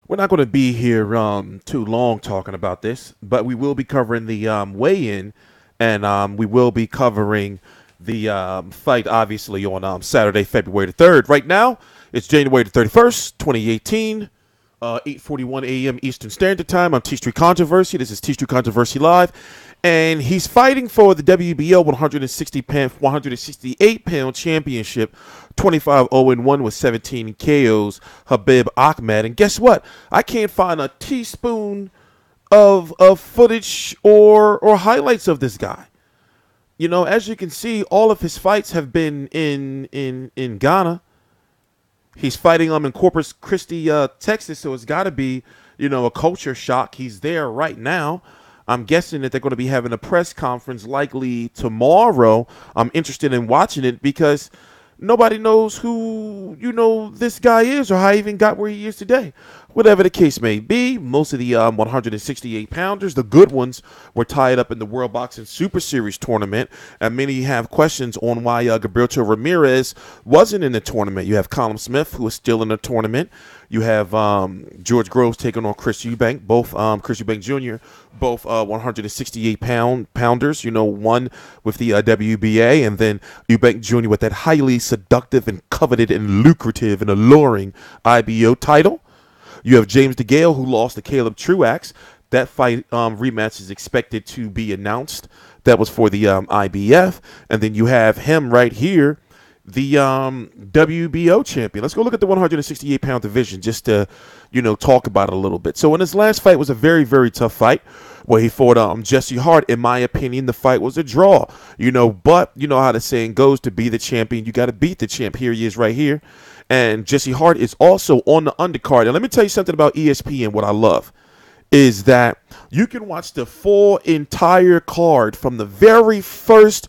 We're not going to be here too long talking about this, but we will be covering the weigh-in, and we will be covering the fight, obviously, on Saturday, February the 3rd. Right now, it's January the 31st, 2018, 8:41 a.m. Eastern Standard Time. I'm TstreeT Controversy. This is TstreeT Controversy Live, and he's fighting for the WBO 168-pound championship, 25-0-1 with 17 KOs, Habib Ahmed. And guess what? I can't find a teaspoon of footage or highlights of this guy. You know, as you can see, all of his fights have been in Ghana. He's fighting in Corpus Christi, Texas, so it's got to be, a culture shock. He's there right now. I'm guessing that they're going to be having a press conference likely tomorrow. I'm interested in watching it because nobody knows who, this guy is or how he even got where he is today. Whatever the case may be, most of the 168-pounders, the good ones, were tied up in the World Boxing Super Series tournament, and many have questions on why Gilberto Ramirez wasn't in the tournament. You have Callum Smith, who is still in the tournament. You have George Groves taking on Chris Eubank, both Chris Eubank Jr., both 168-pounders, one with the WBA, and then Eubank Jr. with that highly seductive and coveted and lucrative and alluring IBO title. You have James DeGale, who lost to Caleb Truax. That fight rematch is expected to be announced. That was for the IBF. And then you have him right here, the WBO champion. Let's go look at the 168-pound division just to, talk about it a little bit. So in his last fight was a very, very tough fight where he fought Jesse Hart. In my opinion, the fight was a draw, but you know how the saying goes, to be the champion, you got to beat the champ. Here he is right here. And Jesse Hart is also on the undercard. And let me tell you something about ESPN. What I love is that you can watch the full entire card from the very first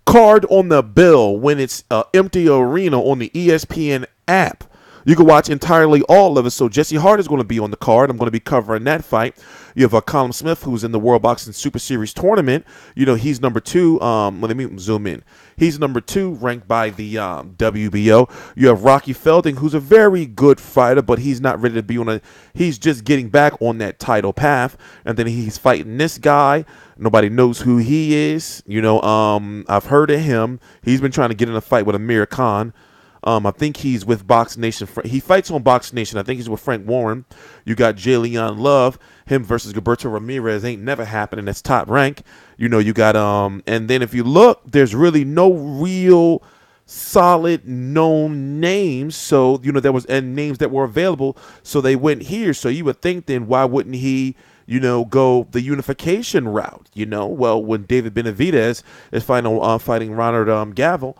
card on the bill when it's an empty arena on the ESPN app. You can watch entirely all of it. So Jesse Hart is going to be on the card. I'm going to be covering that fight. You have Callum Smith, who's in the World Boxing Super Series tournament. He's number 2. Let me zoom in. He's number 2 ranked by the WBO. You have Rocky Felding, who's a very good fighter, but he's not ready to be he's just getting back on that title path. And then he's fighting this guy. Nobody knows who he is. I've heard of him. He's been trying to get in a fight with Amir Khan. I think he's with Box Nation. He fights on Box Nation. I think he's with Frank Warren. You got Jalen Love. Him versus Gilberto Ramirez ain't never happening. That's top rank. You got and then if you look, there's really no real solid known names. So there was names that were available. So they went here. So you would think then why wouldn't he go the unification route? Well, when David Benavidez is fighting Ronald Gavril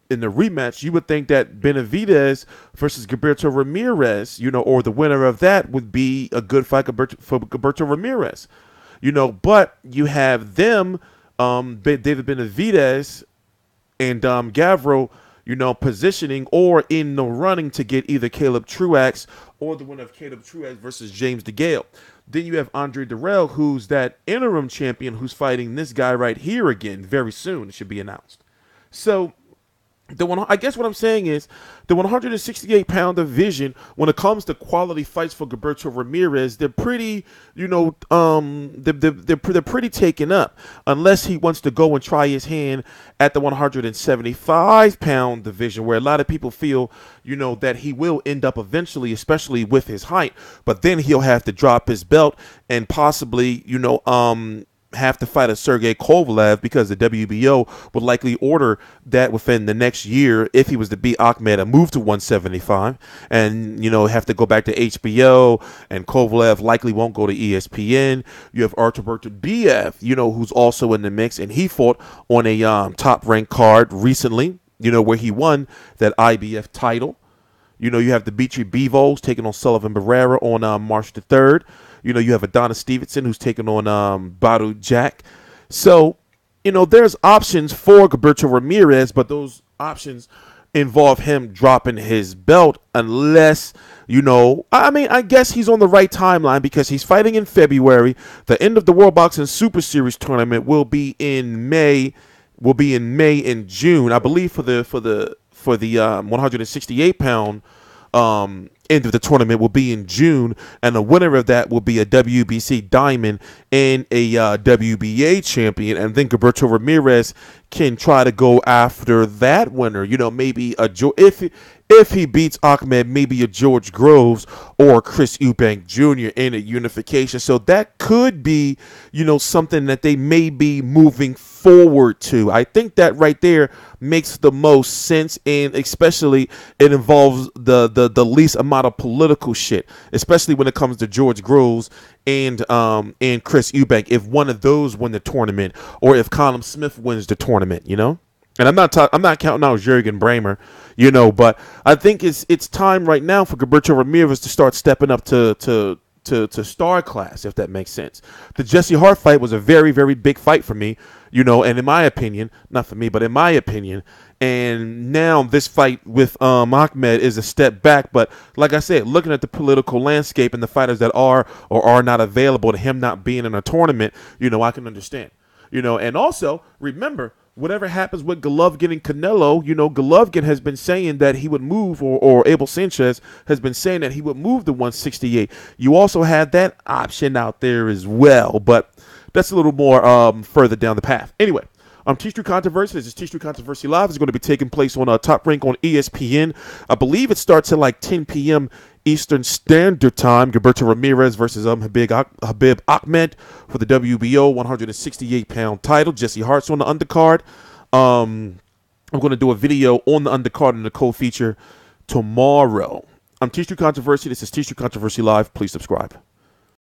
in the rematch, you would think that Benavidez versus Gilberto Ramirez, or the winner of that would be a good fight for Gilberto Ramirez, but you have them, David Benavidez and Gavril, positioning or in the running to get either Caleb Truax or the winner of Caleb Truax versus James DeGale. Then you have Andre Dirrell, who's that interim champion, who's fighting this guy right here again very soon. It should be announced. So I guess what I'm saying is the 168-pound division, when it comes to quality fights for Gilberto Ramirez, they're pretty, they're pretty taken up, unless he wants to go and try his hand at the 175-pound division, where a lot of people feel, that he will end up eventually, especially with his height, but then he'll have to drop his belt and possibly, have to fight a Sergey Kovalev, because the WBO would likely order that within the next year if he was to beat Ahmed and move to 175, and have to go back to HBO, and Kovalev likely won't go to ESPN. You have Arturberto BF, who's also in the mix, and he fought on a top ranked card recently, where he won that IBF title. You have Dimitri Bivol taking on Sullivan Barrera on March the 3rd. You have Adonis Stevenson, who's taking on Badu Jack. So, there's options for Gilberto Ramirez, but those options involve him dropping his belt unless, I guess he's on the right timeline because he's fighting in February. The end of the World Boxing Super Series tournament will be in May. And June, I believe, for the 168-pound end of the tournament will be in June, and the winner of that will be a WBC diamond and a WBA champion, and then Gilberto Ramirez can try to go after that winner. You know, maybe if he beats Ahmed, maybe a George Groves or Chris Eubank Jr. in a unification. So that could be, you know, something that they may be moving forward to. I think that right there makes the most sense, and especially it involves the least amount of political shit, especially when it comes to George Groves and Chris Eubank. If one of those win the tournament, or if Colin Smith wins the tournament, you know. And I'm not counting out Jürgen Bremer, you know, but I think it's time right now for Gilberto Ramirez to start stepping up to star class, if that makes sense. The Jesse Hart fight was a very, very big fight for me, you know, and in my opinion, not for me, but in my opinion, and now this fight with Ahmed is a step back. But like I said, looking at the political landscape and the fighters that are or are not available, to him not being in a tournament, you know, I can understand, you know. And also remember, whatever happens with Golovkin and Canelo, you know, Golovkin has been saying that he would move, or Abel Sanchez has been saying that he would move to 168. You also had that option out there as well, but that's a little more further down the path. Anyway, TstreeT Controversy. This is TstreeT Controversy Live. It's going to be taking place on Top Rank on ESPN. I believe it starts at like 10 p.m. Eastern Standard Time. Gilberto Ramirez versus Habib Ahmed for the WBO 168-pound title. Jesse Hart's on the undercard. I'm going to do a video on the undercard and the co-feature tomorrow. TstreeT Controversy. This is TstreeT Controversy Live. Please subscribe.